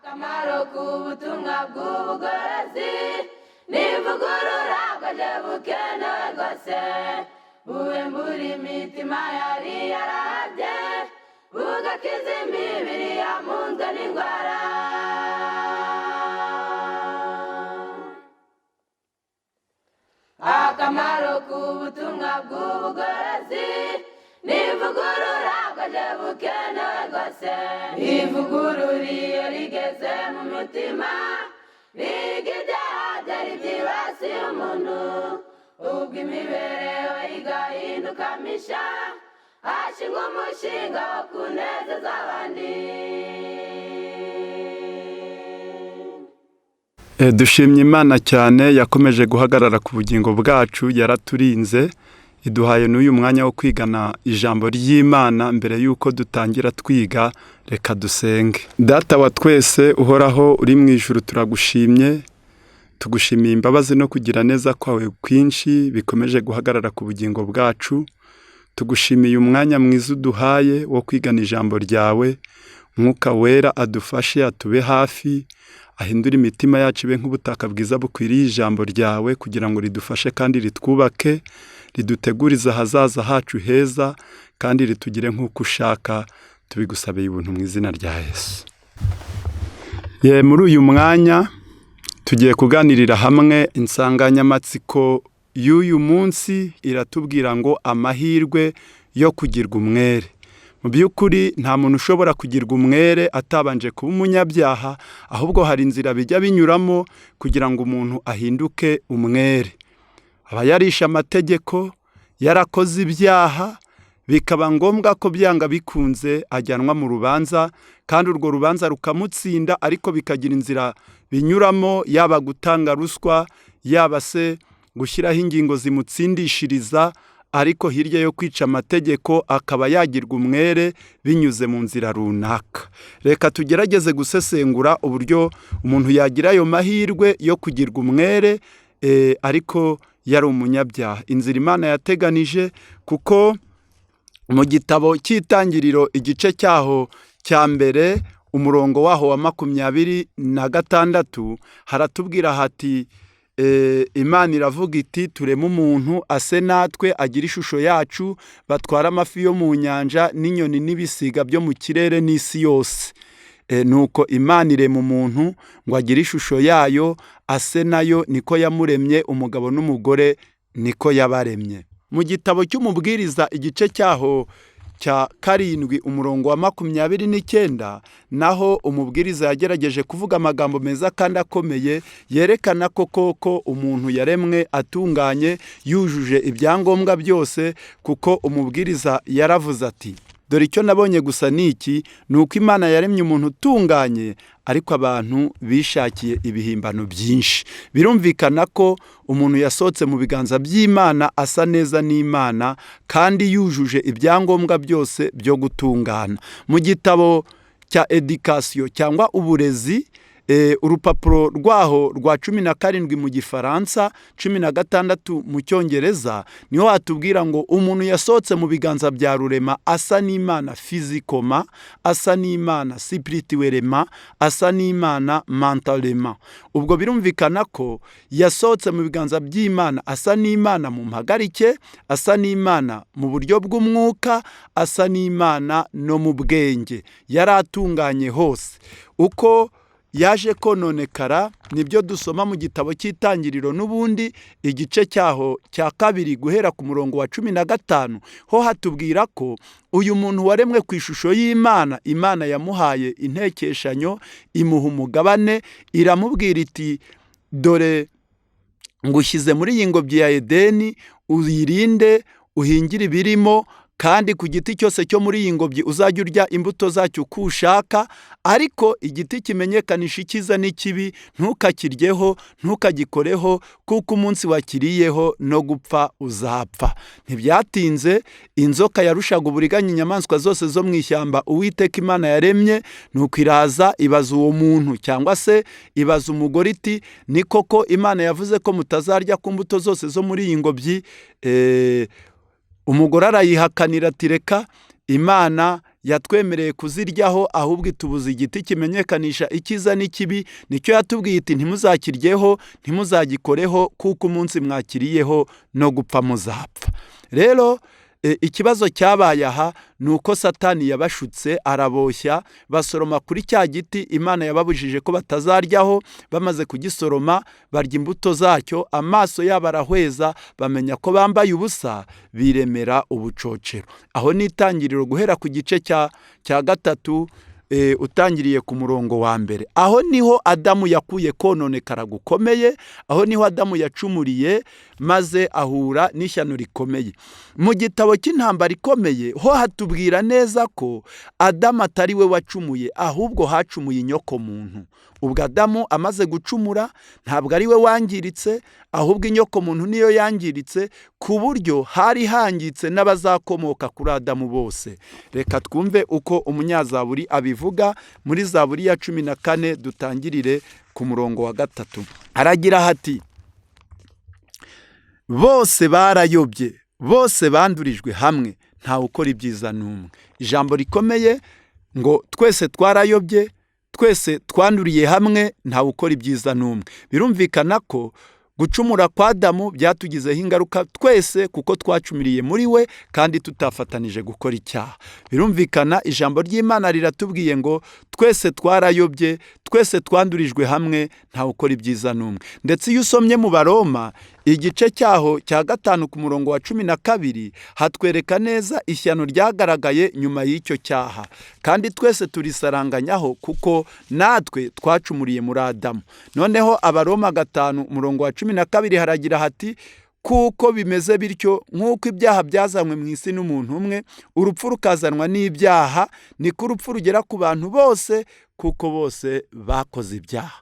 akamaro k'ubutumwa bw'ubugorozi n'ivugurura bwaje bukenewe rwose buwembura imitima yari yarabye bugakiza imibiri yamunzwe n'indwara. Akamaro k'ubutumwa bw'ubugorozi n'ivugurura bwaje bukenewe rwose ivugurura iyo rigeze mu mutima riga ibyaha byari byibasiye umuntu ubwo imibereho igahinduka misha hashingwa umushinga wo kunezeza abandi. Dushimye Imana cyane yakomeje guhagarara ku bugingo bwacu yaraturinze iduhaye n'uyu mwanya wo kwigana ijambo ry'Imana. Mbere yuko dutangira twiga reka dusenge. Data wa twese uhoraho uri mu ijuru turagushimye, tugushimiye imbabazi no kugira neza kwawe kwinshi bikomeje guhagarara ku bugingo bwacu. Tugushimiye umwanya mwiza uduhaye wo kwigana ijambo ryawe. Mwuka wera adufashe atube hafi ahindura imitima yacu ibe nk'ubutaka bwiza bukwiriye ijambo ryawe kugira ngo ridufashe kandi ritwubake, riduteguriza ahazaza hacu heza kandi ritugire nk'uko ushaka. Tubigusabeye ubuntu mu izina rya Yesu. Muri uyu mwanya tugiye kuganirira hamwe insanganyamatsiko y'uyu munsi iratubwira ngo amahirwe yo kugirwa umwere. Mu by'ukuri nta muntu ushobora kugirwa umwere atabanje kuba umunyabyaha, ahubwo hari inzira bijya binyuramo kugira ngo umuntu ahinduke umwere. Aba yarishe amategeko, yarakoze ibyaha, bikaba ngombwa ko byanga bikunze ajyanwa mu rubanza, kandi urwo rubanza rukamutsinda, ariko bikagira inzira binyuramo, yaba gutanga ruswa, yaba se gushyiraho ingingo zimutsindishiriza, ariko hirya yo kwica amategeko akaba yagirwa umwere binyuze mu nzira runaka. Reka tugerageze gusesengura uburyo umuntu yagira ayo mahirwe yo kugirwa umwere ariko yari umunyabyaha. Inzira Imana yateganije, kuko mu gitabo cy'Itangiriro igice cyaho cya mbere umurongo waho wa 26 haratubwira hati Imana iravuga iti tureme umuntu ase natwe agira ishusho yacu, batwara amafi yo mu nyanja n'inyoni n'ibisiga byo mu kirere n'isi yose. Nuko Imana irema umuntu ngo agire ishusho yayo, ase nayo niko yamuremye, umugabo n'umugore niko yabaremye. Mu gitabo cy'Umubwiriza igice cyaho cya 7 umurongo wa 29 naho umubwiriza yagerageje kuvuga amagambo meza kandi akomeye yerekana ko koko umuntu yaremwe atunganye yujuje ibyangombwa byose, kuko umubwiriza yaravuze ati dore icyo nabonye gusa niki nuko Imana yaremye umuntu utunganye, ariko abantu bishakiye ibihimbano byinshi. Birumvikana ko umuntu yasohotse mu biganza by'Imana asa neza n'Imana kandi yujuje ibyangombwa byose byo gutungana. Mu gitabo cya education cyangwa uburezi, urupapuro rwaho rwa 17 mu Gifaransa, 16 mu Cyongereza, niho hatubwira ngo umuntu yasohotse mu biganza bya rurema asa n'Imana physically, asa n'Imana spirituellement, asa n'Imana mentalement. Ubwo birumvikana ko yasohotse mu biganza by'Imana asa n'Imana mu mpagarike, asa n'Imana mu buryo bw'umwuka, asa n'Imana no mu bwenge. Yaratunganye hose. Uko yaje kononekara nibyo dusoma mu gitabo cy'Itangiriro n'ubundi igice cyaho cya 2 guhera ku murongo wa 15 ho hatubwira ko uyu muntu waremwe ku ishusho y'Imana, Imana yamuhaye intekeshanyo, imuha umugabane, iramubwira iti dore ngushyize muri iyi ngobyi ya Edeni, uyirinde, uhingire ibirimo, kandi ku giti cyose cyo muri iyi ngobyi uzajya urya imbuto zacyo uko ushaka, ariko igiti kimenyekanisha icyiza n'ikibi ntukakiryeho, ntukagikoreho, kuko umunsi wakiriyeho no gupfa uzapfa. Ntibyatinze inzoka yarushaga uburiganya inyamaswa zose zo mu ishyamba Uwiteka Imana yaremye, nuko iraza ibaza uwo muntu cyangwa se ibaza umugore iti ni koko Imana yavuze ko mutazarya ku mbuto zose zo muri iyi ngobyi? Umugore arayihakanira ati reka, Imana yatwemereye kuziryaho, ahubwo itubuza igiti kimenyekanisha icyiza n'ikibi. Nicyo yatubwiye iti ntimuzakiryeho, ntimuzagikoreho, kuko umunsi mwakiriyeho no gupfa muzapfa. Rero ikibazo cyabaye aha ni uko Satani yabashutse araboshya, basoroma kuri cya giti Imana yababujije ko batazaryaho. Bamaze kugisoroma barya imbuto zacyo, amaso yabo arahweza, bamenya ko bambaye ubusa, biremera ubucocero. Aho ni itangiriro guhera ku gice cya gatatu, utangiriye ku murongo wa mbere. Aho niho Adamu yakuye kononekara gukomeye, aho niho Adamu yacumuriye maze ahura n'ishyano rikomeye. Mu gitabo cy'intambara ikomeye ho hatubwira neza ko Adamu atari we wacumuye, ahubwo hacumuye inyoko muntu. Ubwo Adamu amaze gucumura ntabwo ari we wangiritse, ahubwo inyoko muntu niyo yangiritse, ku buryo hari hangitse n'abazakomoka kuri Adamu bose. Reka twumve uko umunyazaburi abivuga muri Zaburi ya 14, dutangirire ku murongo wa 3. Aragira hati: bose barayobye, bose bandurijwe hamwe, ntawe ukora ibyiza n'umwe. Ijambo rikomeye ngo twese twarayobye, twese twanduriye hamwe, ntawe ukora ibyiza n'umwe. Birumvikana ko gucumura kwa Adamu byatugizeho ingaruka twese, kuko twacumiriye muri we kandi tutafatanije gukora icyaha. Birumvikana ijambo ry'Imana riratubwiye ngo twese twarayobye, twese twandurijwe hamwe, ntawe ukora ibyiza n'umwe. Ndetse iyo usomye mu Baroma igice cyaho cya 5 ku murongo wa 12, hatwereka neza ishyano ryagaragaye nyuma y'icyo cyaha, kandi twese turisaranganyaho kuko natwe twacumuriye muri Adamu. Noneho Abaroma 5 umurongo wa 12 haragira hati: kuko bimeze bityo, nk'uko ibyaha byazanywe mu isi n'umuntu umwe, urupfu rukazanwa n'ibyaha, niko urupfu rugera ku bantu bose, kuko bose bakoze ibyaha.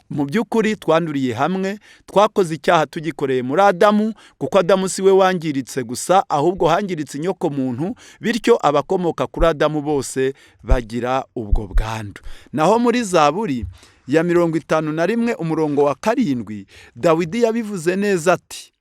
Mu by'ukuri twanduriye hamwe, twakoze icyaha tugikoreye muri Adamu, kuko Adamu si we wangiritse gusa, ahubwo hangiritse inyoko muntu, bityo abakomoka kuri Adamu bose bagira ubwo bwandu. Naho muri Zaburi ya 51 umurongo wa 7, Dawidi yabivuze neza ati: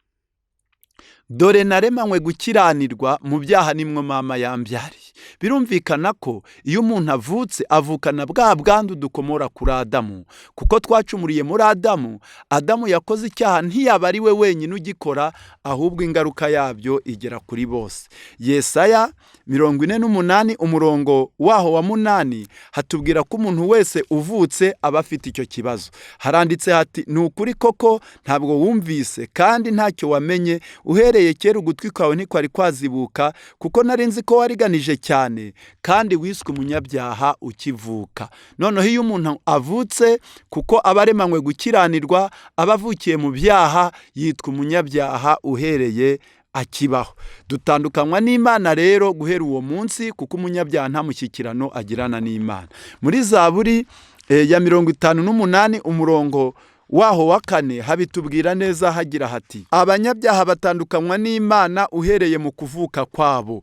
dore naremanywe gukiranirwa, mu byaha nimwe mama yambyariye. Birumvikana ko iyo umuntu avutse avukana bwa bwandu dukomora kuri Adamu, kuko twacumuriye muri Adamu. Adamu yakoze icyaha, ntiyaba ari we wenyine ugikora, ahubwo ingaruka yabyo igera kuri bose. Yesaya 48 umurongo waho wa 8 hatubwira ko umuntu wese uvutse aba afite icyo kibazo. Haranditse hati: ni ukuri koko ntabwo wumvise kandi ntacyo wamenye, uhereye kera ugutwi kwawe ntikwari kwazibuka, kuko nari nzi ko wariganije cyane kandi wiswe umunyabyaha ukivuka. Noneho iyo umuntu avutse, kuko aba aremanywe gukiranirwa, aba avukiye mu byaha, yitwa umunyabyaha uhereye akibaho. Dutandukanywa n'Imana rero guhera uwo munsi, kuko umunyabyaha nta mushyikirano agirana n'Imana. Muri Zaburi ya 58 umurongo waho wa 4 habitubwira neza hagira hati: abanyabyaha batandukanywa n'Imana uhereye mu kuvuka kwabo.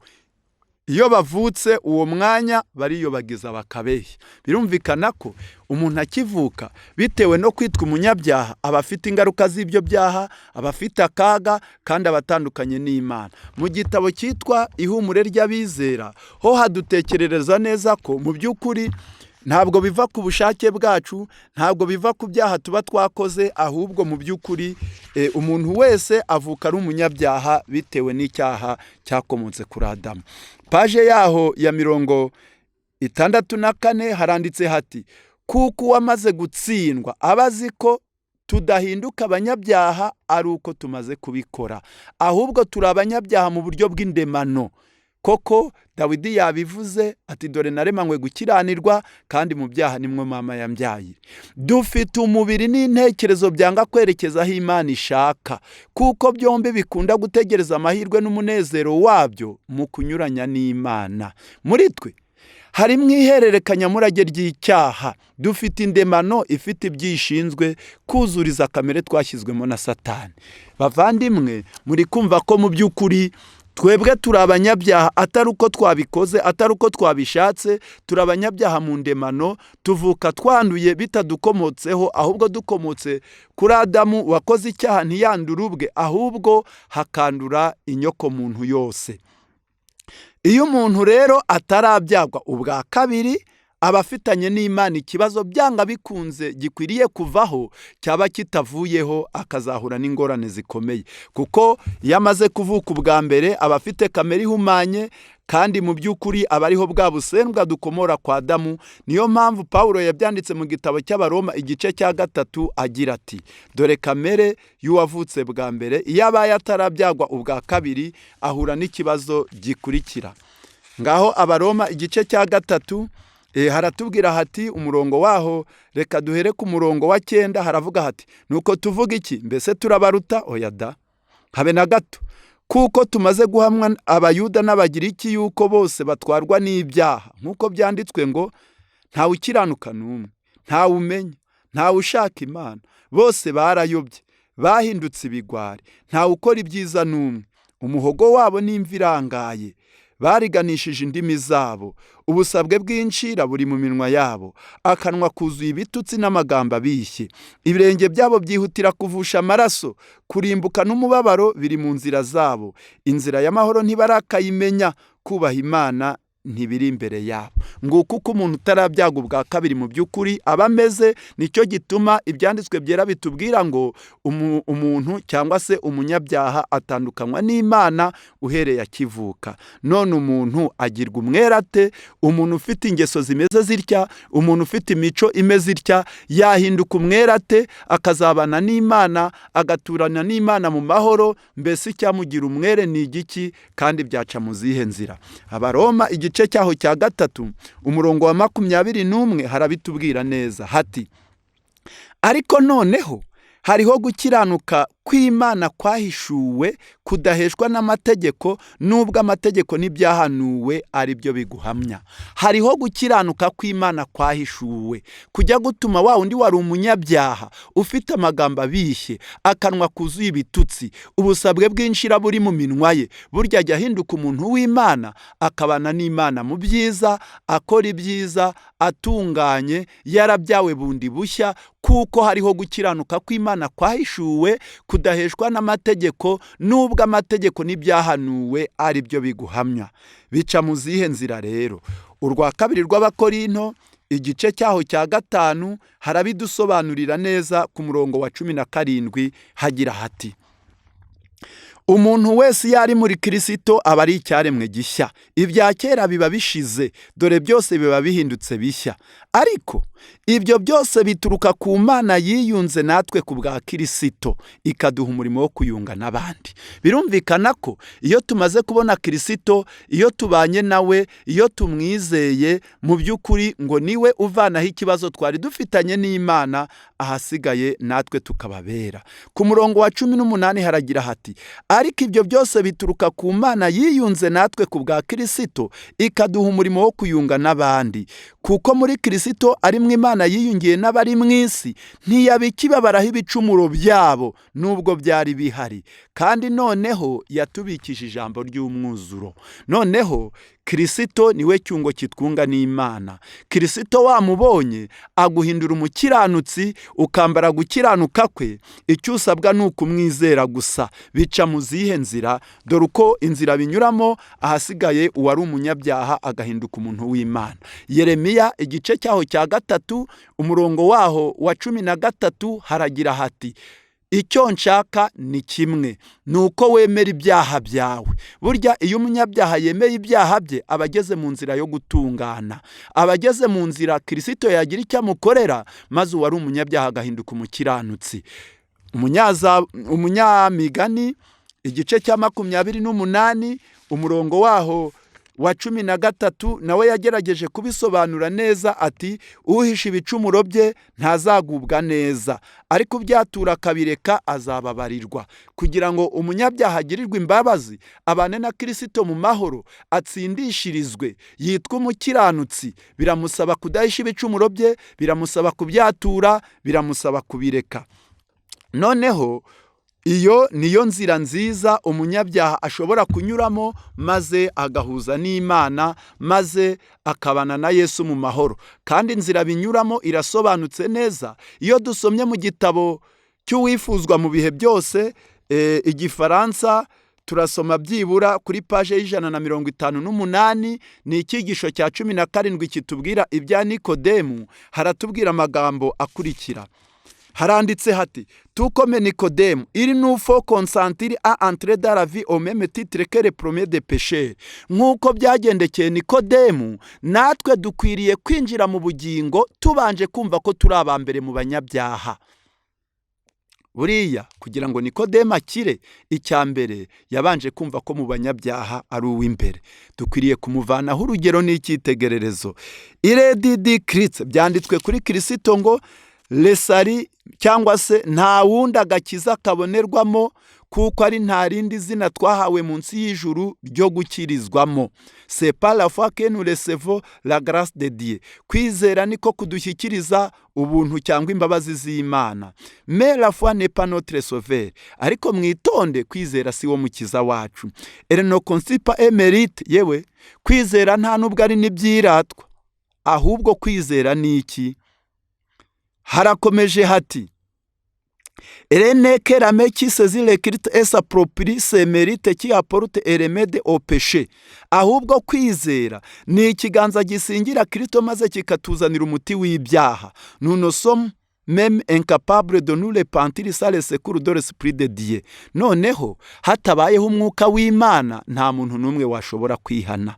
Iyo bavutse uwo mwanya bariyobagiza bakabeshya. Birumvikana ko umuntu akivuka bitewe no kwitwa umunyabyaha aba afite ingaruka z'ibyo byaha, aba afite akaga, kandi abatandukanye n'Imana. Mu gitabo cyitwa Ihumure ry'Abizera ho hadutekerereza neza ko mu by'ukuri ntabwo biva ku bushake bwacu, ntabwo biva ku byaha tuba twakoze, ahubwo mu by'ukuri umuntu wese avuka ari umunyabyaha bitewe n'icyaha cyakomotse kuri Adamu. Paje yaho ya 64 haranditse hati: kuko uwamaze gutsindwa aba azi ko tudahinduka abanyabyaha ari uko tumaze kubikora, ahubwo turi abanyabyaha mu buryo bw'indemano. Koko Dawidi yabivuze ati: dore naremanywe gukiranirwa, kandi mu byaha nimwe mama yambyaye. Dufite umubiri n'intekerezo byanga kwerekeza aho Imana ishaka, kuko byombi bikunda gutegereza amahirwe n'umunezero wabyo mu kunyuranya n'Imana. Muri twe harimo ihererekanyamurage ry'icyaha. Dufite indemano ifite ibyishinzwe kuzuriza kamere twashyizwemo na Satani. Bavandimwe, muri kumva ko mu by'ukuri twebwe turi abanyabyaha, atari uko twabikoze, atari uko twabishatse. Turi abanyabyaha mu ndemano, tuvuka twanduye bitadukomotseho, ahubwo dukomotse kuri Adamu wakoze icyaha ntiyandura ubwe, ahubwo hakandura inyoko muntu yose. iyo umuntu rero atarabyagwa ubwa kabiri aba afitanye n'Imana ikibazo byanga bikunze gikwiriye kuvaho cyaba kitavuyeho akazahura n'ingorane zikomeye, kuko iyo amaze kuvuka ubwa mbere aba afite kamere ihumanye, kandi mu by'ukuri aba ariho bwa busembwa dukomora kwa Adamu. Niyo mpamvu Pawulo yabyanditse mu gitabo cy'Abaroma igice cya 3 agira ati, dore kamere y'uwavutse bwa mbere iyo abaye atarabyagwa ubwa kabiri ahura n'ikibazo gikurikira. Ngaho Abaroma igice cya 3 haratubwira hati, umurongo waho reka duhere ku murongo wa 9, haravuga hati, nuko tuvuga iki? Mbese turabaruta? Oya da, habe na gato, kuko tumaze guhamwa Abayuda n'Abagiriki yuko bose batwarwa n'ibyaha, nk'uko byanditswe ngo, ntawe ukiranuka n'umwe, ntawe umenya, ntawe ushaka Imana, bose barayobye, bahindutse ibigwari, ntawe ukora ibyiza n'umwe, umuhogo wabo n'imvi irangaye, bariganishije indimi zabo, ubusabwe bw'incira buri mu minwa yabo, akanwa kuzuye ibitutsi n'amagambo abishye, ibirenge byabo byihutira kuvusha amaraso, kurimbuka n'umubabaro biri mu nzira zabo, inzira y'amahoro ntibarakayimenya, kubaha Imana ntibiri imbere yabo. Nguko uko umuntu utarabyaga ubwa kabiri mu by'ukuri aba ameze. Nicyo gituma ibyanditswe byera bitubwira ngo umuntu cyangwa se umunyabyaha atandukanywa n'Imana uhereye akivuka. None umuntu agirwa umwere ate? Umuntu ufite ingeso zimeze zitya, umuntu ufite imico imeze itya, yahinduka umwere ate? Akazabana n'Imana, agaturana n'Imana mu mahoro. Mbese icyamugira umwere ni igiki? Kandi byaca mu zihe nzira? Abaroma igice cyaho cya 3 umurongo wa 21 harabitubwira neza hati, ariko noneho hariho gukiranuka kw'Imana kwahishuwe kudaheshwa n'amategeko, nubwo amategeko n'ibyahanuwe ari byo biguhamya. Hariho gukiranuka kw'Imana kwahishuwe kujya gutuma wa undi wari umunyabyaha, ufite amagambo abishye, akanwa kuzuye ibitutsi, ubusabwe bw'inshira buri mu minwa ye, burya ajya ahinduka umuntu w'Imana, akabana n'Imana mu byiza, akora ibyiza, atunganye, yarabyawe bundi bushya, kuko hariho gukiranuka kw'Imana kwahishuwe kudaheshwa n'amategeko, nubwo amategeko n'ibyahanuwe ari byo biguhamya. Bica mu zihe nzira rero? Urwa kabiri rw'Abakorinto igice cyaho cya 5 harabidusobanurira neza ku murongo wa 17 hagira hati, umuntu wese yari muri Kristo aba ari icyaremwe gishya, ibya kera biba bishize, dore byose biba bihindutse bishya. Ariko ibyo byose bituruka ku Mana yiyunze natwe ku bwa Kristo, ikaduha umurimo wo kuyunga n'abandi. Birumvikana ko iyo tumaze kubona Kristo, iyo tubanye nawe, iyo tumwizeye, mu by'ukuri ngo niwe uvanaho ikibazo twari dufitanye n'Imana, ahasigaye natwe tukababera. Ku murongo wa 18 haragira hati, ariko ibyo byose bituruka ku Mana yiyunze natwe ku bwa Kristo, ikaduha umurimo wo kuyunga n'abandi. Kuko muri Kristo ari mwe Imana yiyungiye n'abari mu isi, ntiyabikibabaraho ibicumuro byabo nubwo byari bihari, kandi noneho yatubikije ijambo ry'umwuzuro. Noneho Kristo niwe cyungo kitwunga n'Imana. Kristo wamubonye aguhindura umukiranutsi, ukambara gukiranuka kwe, icyo usabwa ni ukumwizera gusa. Bica mu zihe nzira? Dore uko inzira binyuramo, ahasigaye uwari umunyabyaha agahinduka umuntu w'Imana. Yeremiya igice cyaho cya 3 umurongo waho wa 13 haragira hati, icyo nshaka ni kimwe, nuko wemera ibyaha byawe. Burya iyo umunyabyaha yemeye ibyaha bye aba ageze mu nzira yo gutungana, aba ageze mu nzira Kristo yagira icyo amukorera, maze uwari umunyabyaha agahinduka umukiranutsi. Umunyamigani igice cya 28 umurongo waho wa 13 nawe yagerageje kubisobanura neza ati, uhisha ibicumuro bye ntazagubwa neza, ariko byatura akabireka azababarirwa. Kugira ngo umunyabyaha agirirwe imbabazi, abane na Kristo mu mahoro, atsindishirizwe, yitwa umukiranutsi, biramusaba kudahisha ibicumuro bye, biramusaba kubyatura, biramusaba kubireka. Noneho iyo niyo nzira nziza umunyabyaha ashobora kunyuramo, maze agahuza n'Imana, maze akabana na Yesu mu mahoro. Kandi inzira binyuramo irasobanutse neza. Iyo dusomye mu gitabo cy'uwifuzwa mu bihe byose, igifaransa turasoma byibura kuri paje y'158, ni icyigisho cya 17 kitubwira ibya Nikodemu. Haratubwira amagambo akurikira. Haranditse hati: tout comme Nicodème, il nous faut consentir à entrer dans la vie au même titre que les premiers des pécheurs. Nk'uko byagendekeye Nikodemu, natwe dukwiriye kwinjira mu bugingo tubanje kumva ko turi abambere mu banyabyaha. Buriya kugira ngo Nikodemu akire, icyambere yabanje kumva ko mu banyabyaha ari uw'imbere. Dukwiriye kumuvanaho urugero n'icyitegererezo. Iredidi Christ, byanditswe kuri Kristo ngo lesari, cyangwa se nta wundi agakiza kabonerwamo, kuko ari nta rindi zina twahawe munsi y'ijuru ryo gukirizwamo. C'est pas la foi que nous recevons la grâce de Dieu. Kwizera niko kudushyikiriza ubuntu cyangwa imbabazi z'Imana. Mais la foi n'est pas notre sauveur. Ariko mwitonde, kwizera si wo mukiza wacu. Elle ne constitue pas un mérite. Yewe kwizera nta nubwo ari n'ibyiratwa, ahubwo kwizera ni iki? Harakomeje hati: Erene kerame qui saisit le Christ et s'approprie ses mérites qui apporte un remède au péché. Ahubwo kwizera ni ikiganza gisingira Kristo maze kikatuzanira umuti w'ibyaha. Nous ne sommes même incapables de nous repentir sans le secours de l'Esprit de Dieu. Noneho hatabayeho umwuka w'Imana nta muntu n'umwe washobora kwihana.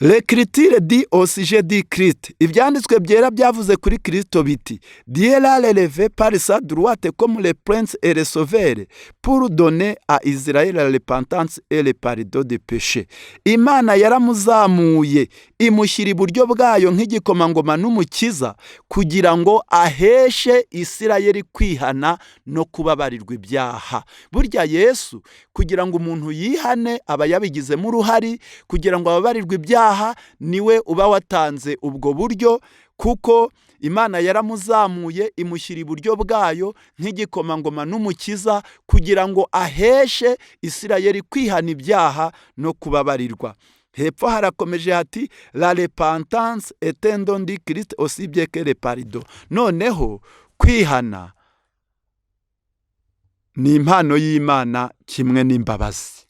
L'Écriture dit au sujet du Christ. Ibyanditswe byera byavuze kuri Kristo biti: Dieu l'a relevé par sa droite comme le prince et le sauveur pour donner à Israël la repentance et le pardon des péchés. Imana yaramuzamuye imushyira iburyo bwayo nk'igikomangoma n'umukiza, kugira ngo aheshe Isirayeli kwihana no kubabarirwa ibyaha. Burya Yesu kugira ngo umuntu yihane aba yabigizemo uruhari, kugira ngo ababarirwe ibyaha niwe uba watanze ubwo buryo, kuko Imana yaramuzamuye imushyira iburyo bwayo nk'igikomangoma n'umukiza, kugira ngo aheshe Isirayeli kwihana ibyaha no kubabarirwa. Hepfo harakomeje hati: la repentance est un don de Christ aussi bien que le pardon. Noneho kwihana ni impano y'Imana kimwe n'imbabazi.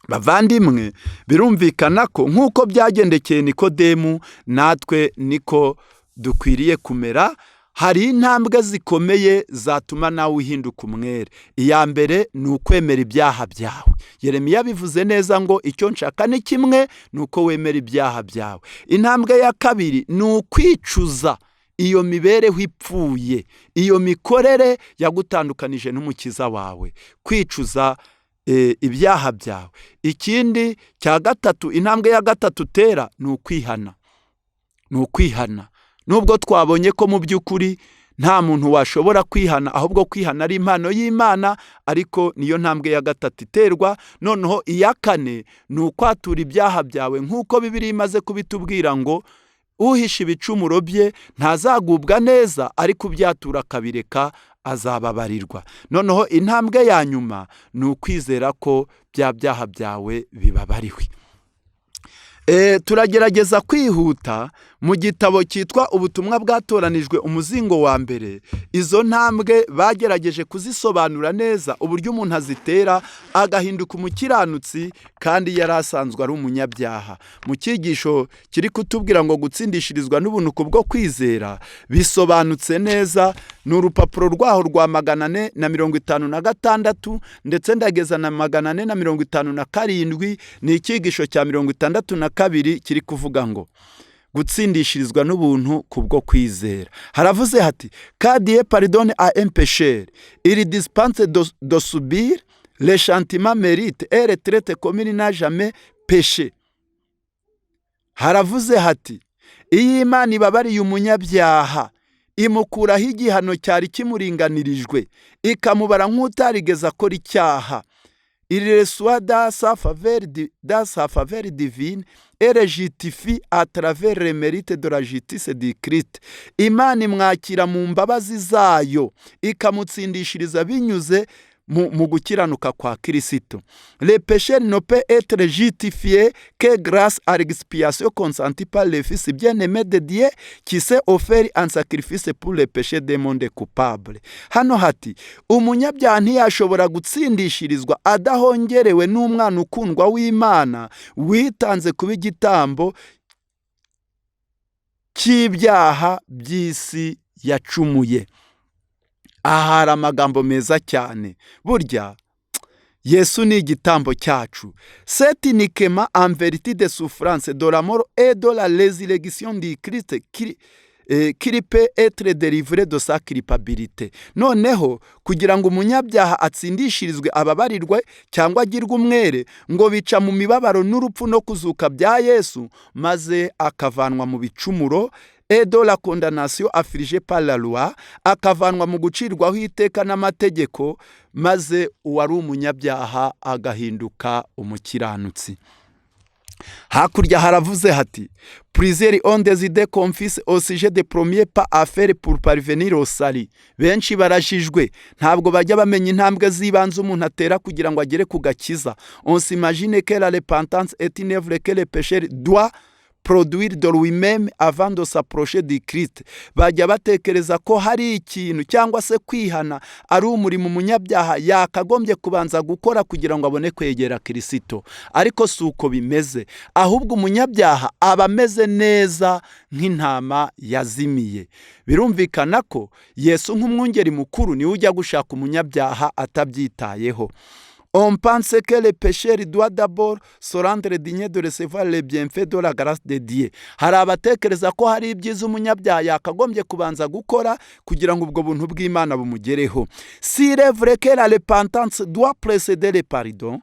Bavandimwe, birumvikana ko nk'uko byagendekeye Nikodemu, natwe niko dukwiriye kumera. Hari intambwe zikomeye zatuma nawe uhinduka umwere. Iya mbere ni ukwemera ibyaha byawe. Yeremiya bivuze neza ngo icyo nshaka ni kimwe, ni uko wemera ibyaha byawe. Intambwe ya kabiri ni ukwicuza iyo mibereho ipfuye, iyo mikorere yagutandukanije n'umukiza wawe. Kwicuza ibyaha byawe. Ikindi cya gatatu, intambwe ya gatatu utera ni ukwihana. Ni ukwihana. Nubwo twabonye ko mu by'ukuri nta muntu washobora kwihana, ahubwo kwihana ari impano y'Imana, ariko niyo ntambwe ya gatatu iterwa. Noneho iya kane ni ukwatura ibyaha byawe, nk'uko Bibiliya imaze kubitubwira ngo uhisha ibicumuro bye ntazagubwa neza, ariko ubyatura akabireka azababarirwa. Noneho intambwe ya nyuma ni ukwizera ko bya byaha byawe bibabariwe. Turagerageza kwihuta mu gitabo cyitwa ubutumwa bwatoranijwe umuzingo wa mbere. Izo ntambwe bagerageje kuzisobanura neza, uburyo umuntu azitera agahinduka umukiranutsi kandi yari asanzwe ari umunyabyaha. Mu cyigisho kiri kutubwira ngo gutsindishirizwa n'ubuntu kubwo kwizera, bisobanutse neza. Ni urupapuro rwaho rwa 456 ndetse ndageza na 457. Ni icyigisho cya 62 kiri kuvuga ngo gutsindishirizwa n'ubuntu kubwo kwizera. Haravuze hati: Quand Dieu pardonne à un pécheur, il dispense de subir le châtiment mérite et le traite comme il n'a jamais péché. Haravuze hati: iyo Imana ibabariye umunyabyaha, imukuraho igihano cyari kimuringanirijwe, ikamubara nk'utarigeze akora icyaha. Il reçoit dans sa faveur divine et le justifie à travers le mérite de la justice de Christ. Imana imwakira mu mbabazi zayo, ikamutsindishiriza binyuze mu gukiranuka kwa Kristo. Le péché ne peut être justifié que grâce à l'expiation consentie par le Fils bien-aimé de Dieu qui s'est offert en sacrifice pour le péché des mondes coupables. Hano hati umunyabyaha ntiyashobora gutsindishirizwa adahongerewe n'umwana ukundwa w'Imana witanze kuba igitambo cy'ibyaha by'isi yacumuye. Aha hari amagambo meza cyane. Burya Yesu ni igitambo cyacu. C'est uniquement en vérité de souffrance, de la mort et de la résurrection de Christ qui peut être délivré de sa culpabilité. Noneho kugira ngo umunyabyaha atsindishirizwe ababarirwe cyangwa agirwe umwere, ngo bica mu mibabaro n'urupfu no kuzuka bya Yesu, maze akavanwa mu bicumuro et de la condamnation affligée par la loi, akavanwa mu gucirwaho iteka n'amategeko, maze uwari umunyabyaha agahinduka umukiranutsi. Hakurya haravuze hati plusieurs ont des idées confuses au sujet des premiers pas à faire pour parvenir au salut. Benshi barashijwe ntabwo bajya bamenya intambwe z'ibanze umuntu atera kugira ngo agere ku gakiza. On s'imagine que la repentance est une œuvre que le pécheur doit produire de lui-même avant de s'approcher du Christ. Bajya batekereza ko hari ikintu cyangwa se kwihana ari umurimo umunyabyaha yakagombye kubanza gukora kugira ngo abone kwegera Kristo. Ariko si uko bimeze, ahubwo umunyabyaha aba ameze neza nk'intama yazimiye. Birumvikana ko Yesu nk'umwungeri mukuru niwe ujya gushaka umunyabyaha atabyitayeho. On pense que le pécheur doit d'abord se rendre digne de recevoir les bienfaits de la grâce de Dieu. Hari abatekereza ko hari ibyiza umunyabyaha yakagombye kubanza gukora kugira ngo ubwo buntu bw'Imana bumugereho. S'il est vrai que la repentance doit précéder le pardon,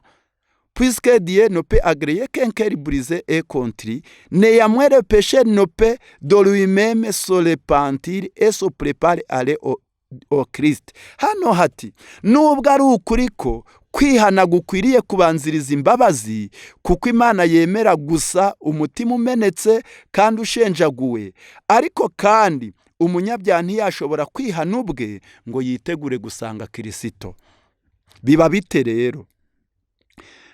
puisque Dieu ne peut agréer qu'un cœur brisé et contrit, néanmoins le pécheur ne peut de lui-même se repentir et se préparer à aller au Christ. Hano hati nubwo ari ukuri ko kwihana gukwiriye kubanziriza imbabazi, kuko Imana yemera gusa umutima umenetse kandi ushenjaguwe, ariko kandi umunyabyaha ntiyashobora kwihana ubwe ngo yitegure gusanga Kristo. Biba bite rero?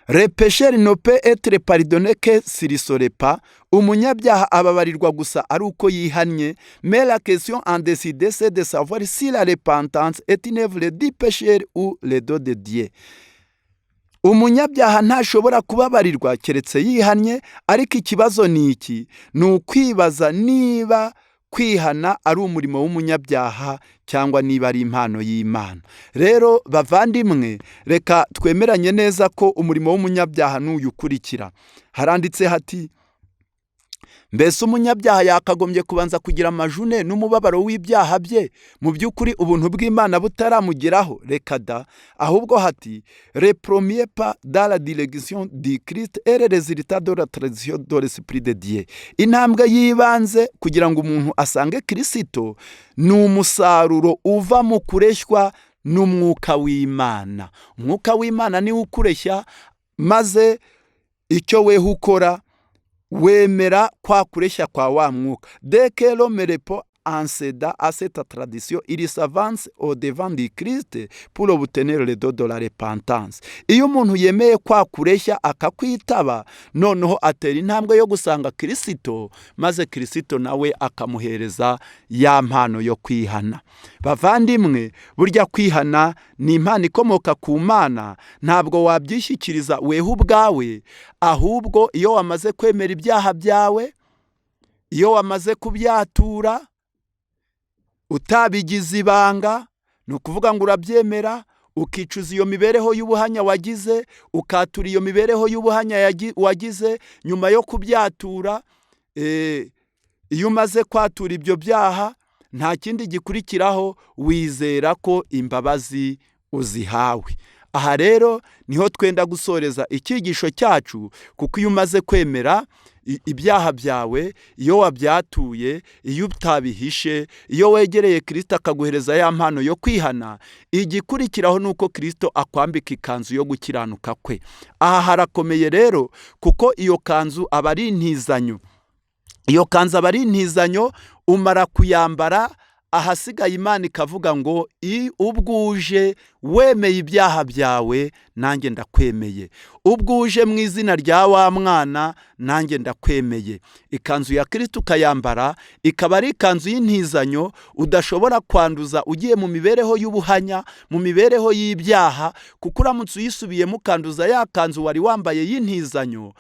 Le pécheur ne peut être pardonné que s'il ne se repent. Umunyabyaha ababarirwa gusa ari uko yihannye, mais la question en décider c'est de savoir si la repentance est une œuvre du pécheur ou le don de Dieu. Umunyabyaha ntashobora kubabarirwa keretse yihannye, ariko ikibazo ni iki? Ni ukwibaza niba kwihana ari umurimo w'umunyabyaha cyangwa niba ari impano y'Imana. Rero bavandimwe, reka twemeranye neza ko umurimo w'umunyabyaha n'uyu ukurikira. Haranditse hati mbese umunyabyaha yakagombye kubanza kugira amajune n'umubabaro w'ibyaha bye mu by'ukuri ubuntu bw'Imana butaramugeraho? Reka da, ahubwo hati le premier pas dans la direction du Christ est le résultat de la tradition de l'Esprit de Dieu. Intambwe y'ibanze kugira ngo umuntu asange Kristo ni umusaruro uva mu kureshywa n'umwuka w'Imana. Umwuka w'Imana niwe ukureshya, maze icyo weho ukora wemera kwa kureshya kwa wa mwuka. Dès que l'homme répond en cédant à cette tradition, il s'avance au devant du Christ pour obtenir le don de la repentance. Iyo umuntu yemeye kwa kureshya akakwitaba, noneho atera intambwe yo gusanga Kristo, maze Kristo nawe akamuhereza ya mpano yo kwihana. Bavandimwe, burya kwihana ni impano ikomoka ku Mana, ntabwo wabyishyikiriza weho ubwawe, ahubwo iyo wamaze kwemera ibyaha byawe, iyo wamaze kubyatura utabigize ibanga, ni ukuvuga ngo urabyemera, ukicuza iyo mibereho y'ubuhanya wagize, ukatura iyo mibereho y'ubuhanya wagize nyuma yo kubyatura. Iyo umaze kwatura ibyo byaha, nta kindi gikurikiraho, wizera ko imbabazi uzihawe. Aha rero niho twenda gusoreza icyigisho cyacu, kuko iyo umaze kwemera ibyaha byawe, iyo wabyatuye, iyo utabihishe, iyo wegereye Kristo akaguhereza ya mpano yo kwihana, igikurikiraho nuko Kristo akwambika ikanzu yo gukiranuka kwe. Aha harakomeye rero, kuko iyo kanzu aba ari intizanyo. Iyo kanzu aba ari intizanyo, umara kuyambara ahasigaye Imana ikavuga ngo ubwo uje wemeye ibyaha byawe nanjye ndakwemeye, ubwo uje mu izina rya wa mwana nanjye ndakwemeye. Ikanzu ya Kristo ukayambara ikaba ari ikanzu y'intizanyo udashobora kwanduza ugiye mu mibereho y'ubuhanya, mu mibereho y'ibyaha, kuko uramutse uyisubiyemo ukanduza ya kanzu wari wambaye y'intizanyo,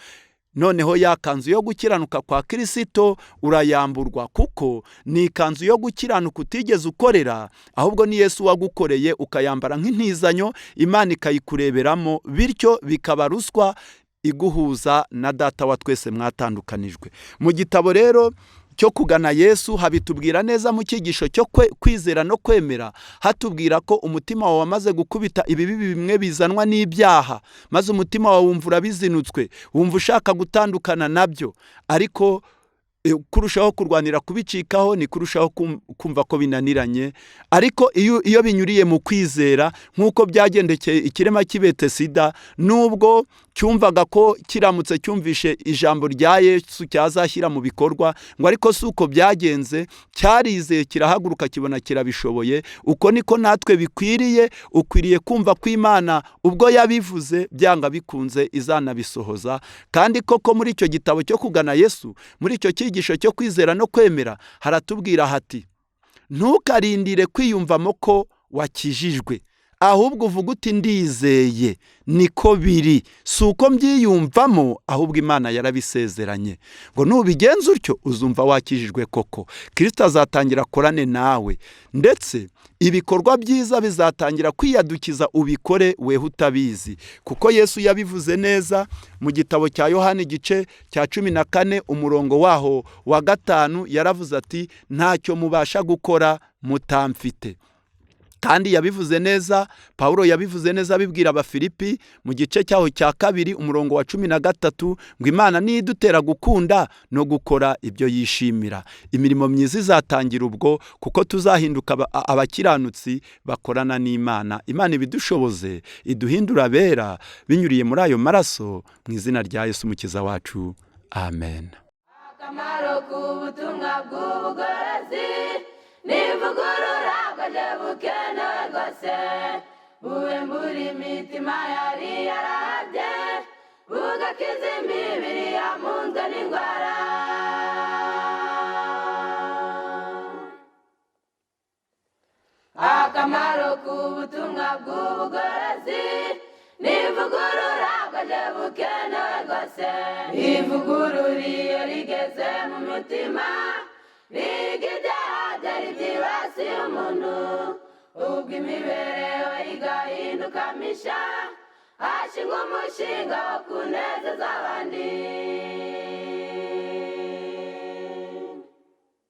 noneho ya kanzu yo gukiranuka kwa Kristo urayamburwa, kuko ni ikanzu yo gukiranuka utigeze ukorera, ahubwo ni Yesu wagukoreye ukayambara nk'intizanyo, Imana ikayikureberamo, bityo bikaba ruswa iguhuza na Data wa twese mwatandukanijwe. Mu gitabo rero cyo kugana Yesu habitubwira neza mu cyigisho cyo kwizera no kwemera, hatubwira ko umutima wawe wamaze gukubita ibibi bimwe bizanwa n'ibyaha, maze umutima wawe wumva urabizinutswe, wumva ushaka gutandukana nabyo, ariko kurushaho kurwanira kubicikaho ni kurushaho kumva ko binaniranye. Ariko iyo binyuriye mu kwizera, nk'uko byagendekeye ikirema cy'Ibetesida, nubwo cyumvaga ko kiramutse cyumvishe ijambo rya Yesu cyazashyira mu bikorwa, ngo ariko si uko byagenze, cyarizeye kirahaguruka kibona kirabishoboye. Uko niko natwe bikwiriye, ukwiriye kumva ko Imana ubwo yabivuze byanga bikunze izanabisohoza. Kandi koko muri icyo gitabo cyo kugana Yesu, muri icyo cyigisho cyo kwizera no kwemera, haratubwira hati ntukarindire kwiyumvamo ko wakijijwe, ahubwo uvuga uti ndizeye, niko biri, si uko mbyiyumvamo, ahubwo Imana yarabisezeranye. Ngo nubigenza utyo uzumva wakijijwe koko, Kristo azatangira akorane nawe, ndetse ibikorwa byiza bizatangira kwiyadukiza ubikore weho utabizi, kuko Yesu yabivuze neza mu gitabo cya Yohana igice cya 14 umurongo waho wa 5, yaravuze ati ntacyo mubasha gukora mutamfite. Kandi yabivuze neza, Pawulo yabivuze neza abibwira Abafilipi mu gice cyaho cya 2 umurongo wa 13, ngo Imana nidutera gukunda no gukora ibyo yishimira. Imirimo myiza izatangira ubwo, kuko tuzahinduka abakiranutsi bakorana n'Imana. Imana ibidushoboze, iduhindura abera binyuriye muri ayo maraso, mu izina rya Yesu umukiza wacu, amen. Akamaro k'ubutumwa bw'ubugorozi nivugurura bwaje bukenewe rwose, buwembura imitima yari yarabye, bugakiza imibiri yamunzwe n'indwara. Akamaro k'ubutumwa bw'ubugorozi nivugurura bwaje bukenewe rwose, ivugurura iyo rigeze mu mutima n'ibyaha byari byibasiye umuntu, ubwo imibereho igahinduka misha, hashingwa umushinga wo kunezeza abandi.